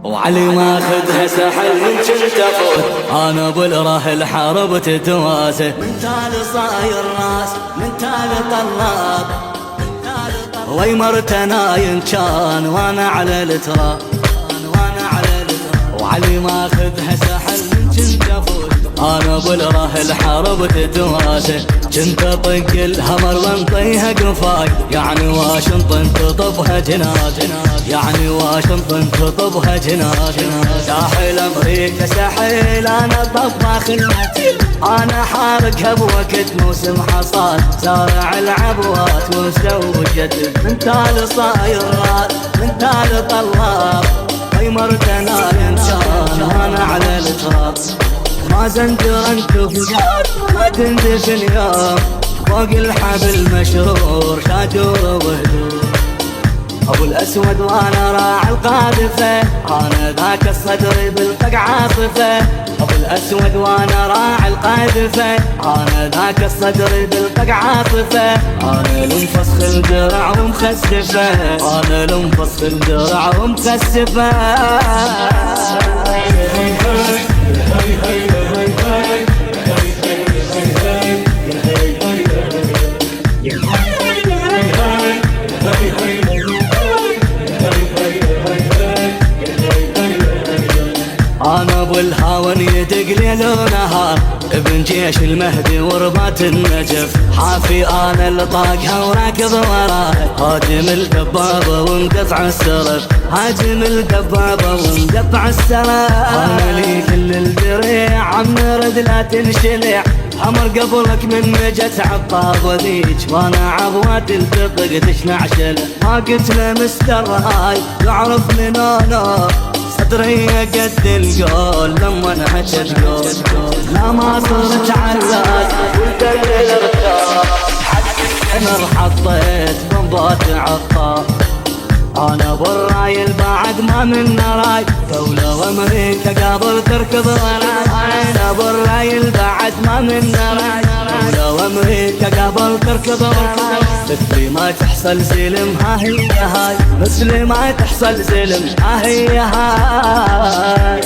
وعلي ماخذها سحل من كنت افوت انا بالراهل حرب تتواسه من تالي صاير راس من تالي طلاب ويمرتنا ينشان وانا على التراب وعلي ماخذها سحل من كنت افوت انا بالراهل حرب تتواسه كنت اطق الهمر وانطيها قفاي يعني واشنطن تطبها جناز يعني واشنطن تطبها جناز ساحل امريكا ساحل انا طباخ المتين انا حارقها بوقت موسم حصاد زارع العبوات ومسوي جدل من تالي صاير راس من تالي طلاب ويمرتنا ينشان وانا على التراب ما زنجرن كفجار ما تندفن يوم فوق الحبل مشرور شاجور وهدور ابو الاسود وانا راعي القاذفه انا ذاك الصدر بالفقع عاصفه ابو الاسود وانا راعي القاذفه انا ذاك الصدر بالفقع عاصفه انا لمفسخ الدرع ومخسفه انا لمفسخ الدرع ومخسفه انا ابو الهاون يدق ليل ونهار ابن جيش المهدي وربات النجف حافي انا اللي طاقها وراكض وراه هاجم الدبابه ومدفع السرف هاجم الدبابه ومدفع السرف انا لي كل الدريع عم نرد لا تنشلع امر قبلك من جت عقاب وذيك وانا عضوات التطق تشنعشل ما قلت له مستر هاي يعرف من انا صدري قد القول لما نحكت قول لا ما صرت علاج والدليل ارتاح حمر حطيت بنبات عطار انا بالرايل بعد ما من راي دولة وامريكا قابل تركض وراي انا بالرايل بعد ما من راي دولة وامريكا قابل تركض وراي مثلي ما تحصل زلم ها هي هاي مثلي ما تحصل زلم ها هي هاي